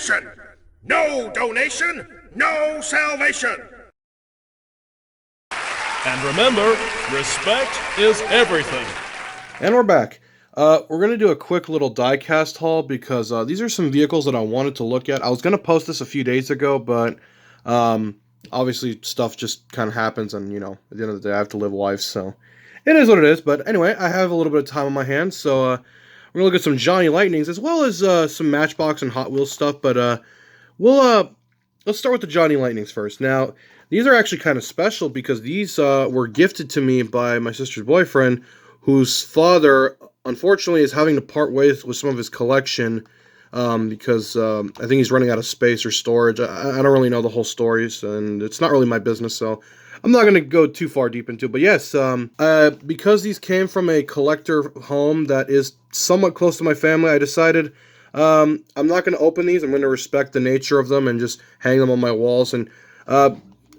nation! No donation, no salvation! And remember, respect is everything. And we're back. We're going to do a quick little diecast haul because these are some vehicles that I wanted to look at. I was going to post this a few days ago, but obviously stuff just kind of happens, and, you know, at the end of the day, I have to live life, so it is what it is. But anyway, I have a little bit of time on my hands, so we're going to look at some Johnny Lightnings, as well as some Matchbox and Hot Wheels stuff, but let's start with the Johnny Lightnings first. Now, these are actually kind of special because these were gifted to me by my sister's boyfriend, whose father, unfortunately, is having to part ways with some of his collection because I think he's running out of space or storage. I don't really know the whole stories, and it's not really my business, so I'm not going to go too far deep into it. But yes, because these came from a collector home that is somewhat close to my family, I decided I'm not going to open these. I'm going to respect the nature of them and just hang them on my walls. And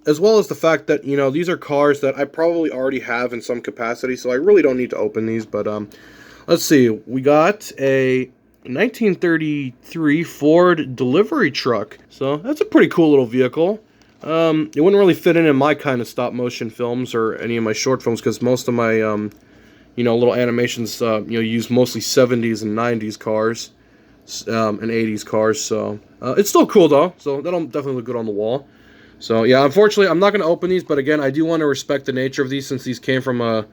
as well as the fact that, you know, these are cars that I probably already have in some capacity, so I really don't need to open these. But let's see. We got a 1933 Ford delivery truck. So that's a pretty cool little vehicle. It wouldn't really fit in my kind of stop-motion films or any of my short films because most of my, you know, little animations, use mostly 70s and 90s cars. And 80s cars, so it's still cool though, so that'll definitely look good on the wall. So yeah, unfortunately I'm not going to open these, but again, I do want to respect the nature of these since these came from a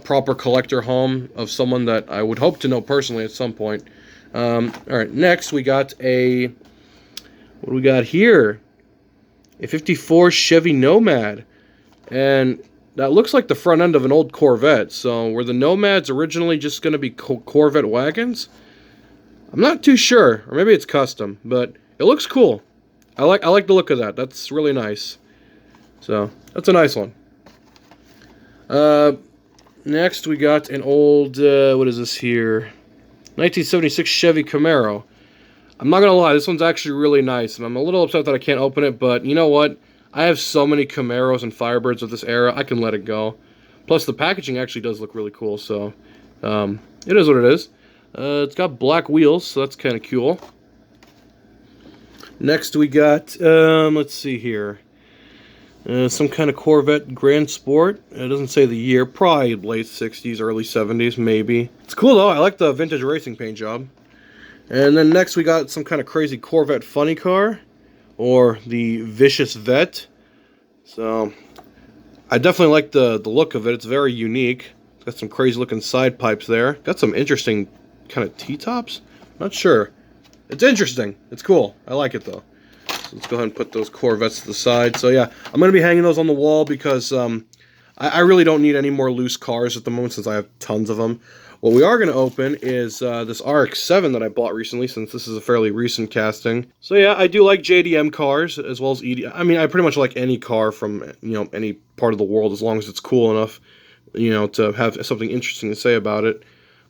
proper collector home of someone that I would hope to know personally at some point. Alright, next we got what do we got here? A 54 Chevy Nomad, and that looks like the front end of an old Corvette. So were the Nomads originally just going to be Corvette wagons? I'm not too sure, or maybe it's custom, but it looks cool. I like the look of that. That's really nice. So that's a nice one. Next we got an old what is this here? 1976 Chevy Camaro. I'm not gonna lie, this one's actually really nice, and I'm a little upset that I can't open it, but you know what? I have so many Camaros and Firebirds of this era, I can let it go. Plus the packaging actually does look really cool, so it is what it is. It's got black wheels, so that's kind of cool. Next we got, let's see here. Some kind of Corvette Grand Sport. It doesn't say the year. Probably late 60s, early 70s, maybe. It's cool though. I like the vintage racing paint job. And then next we got some kind of crazy Corvette funny car. Or the Vicious Vet. So, I definitely like the look of it. It's very unique. It's got some crazy looking side pipes there. Got some interesting kind of T-tops? Not sure. It's interesting. It's cool. I like it though. So let's go ahead and put those Corvettes to the side. So yeah, I'm going to be hanging those on the wall because I really don't need any more loose cars at the moment since I have tons of them. What we are going to open is this RX7 that I bought recently, since this is a fairly recent casting. So yeah, I do like JDM cars as well as ED. I mean, I pretty much like any car from, you know, any part of the world as long as it's cool enough, you know, to have something interesting to say about it.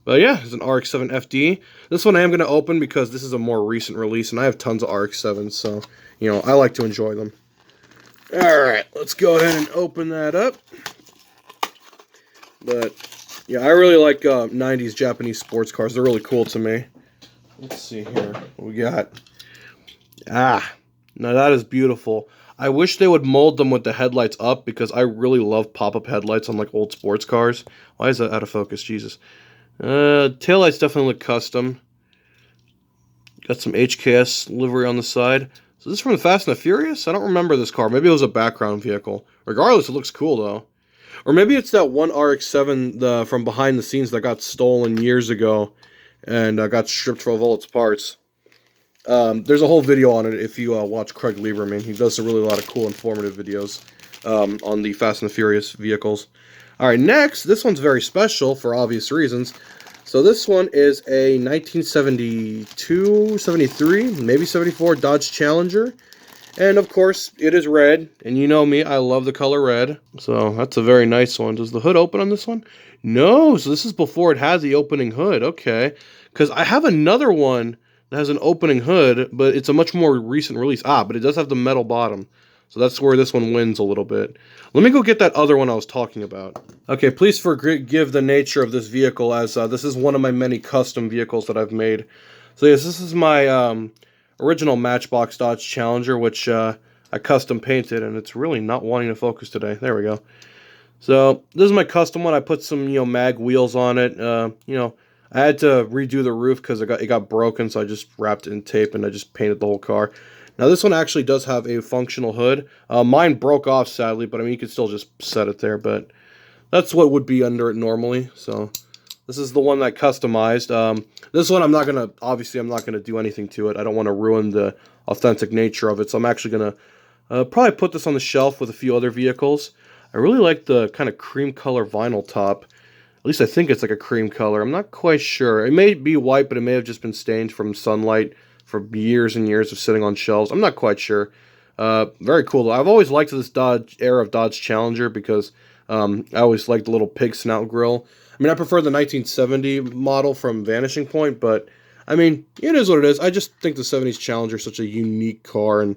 But yeah, it's an RX7 FD. This one I am going to open because this is a more recent release, and I have tons of RX7s, so, you know, I like to enjoy them. Alright, let's go ahead and open that up. But, yeah, I really like 90s Japanese sports cars. They're really cool to me. Let's see here. What we got? Ah, now that is beautiful. I wish they would mold them with the headlights up because I really love pop-up headlights on, like, old sports cars. Why is that out of focus? Jesus. Taillights definitely look custom. Got some HKS livery on the side. So this is from the Fast and the Furious? I don't remember this car. Maybe it was a background vehicle. Regardless, it looks cool though. Or maybe it's that one RX-7 from behind the scenes that got stolen years ago and got stripped of all its parts. There's a whole video on it if you watch Craig Lieberman. He does a lot of cool, informative videos on the Fast and the Furious vehicles. Alright, next, this one's very special for obvious reasons. So this one is a 1972, 73, maybe 74 Dodge Challenger. And of course, it is red. And you know me, I love the color red. So that's a very nice one. Does the hood open on this one? No, so this is before it has the opening hood. Okay. Because I have another one that has an opening hood, but it's a much more recent release. But it does have the metal bottom. So that's where this one wins a little bit. Let me go get that other one I was talking about. Okay, please forgive the nature of this vehicle, as this is one of my many custom vehicles that I've made. So yes, this is my original Matchbox Dodge Challenger, which I custom painted, and it's really not wanting to focus today. There we go. So this is my custom one. I put some, mag wheels on it. I had to redo the roof because it got broken, so I just wrapped it in tape and I just painted the whole car. Now this one actually does have a functional hood. Mine broke off sadly, but I mean you could still just set it there. But that's what would be under it normally. So this is the one that I customized. This one I'm not gonna do anything to it. I don't want to ruin the authentic nature of it. So I'm actually gonna probably put this on the shelf with a few other vehicles. I really like the kind of cream color vinyl top. At least I think it's like a cream color. I'm not quite sure. It may be white, but it may have just been stained from sunlight for years and years of sitting on shelves. I'm not quite sure. Very cool. I've always liked this era of Dodge Challenger because I always liked the little pig snout grill. I mean, I prefer the 1970 model from Vanishing Point, but I mean, it is what it is. I just think the 70s Challenger is such a unique car and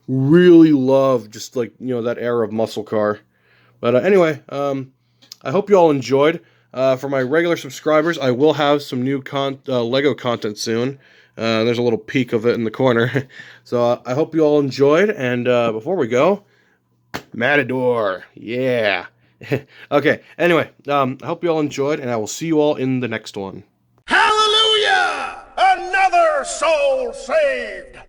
really love just like, that era of muscle car. But anyway, I hope you all enjoyed. For my regular subscribers, I will have some new Lego content soon. There's a little peek of it in the corner. So I hope you all enjoyed. And before we go, Matador. Yeah. Okay, anyway, I hope you all enjoyed, and I will see you all in the next one. Hallelujah! Another soul saved!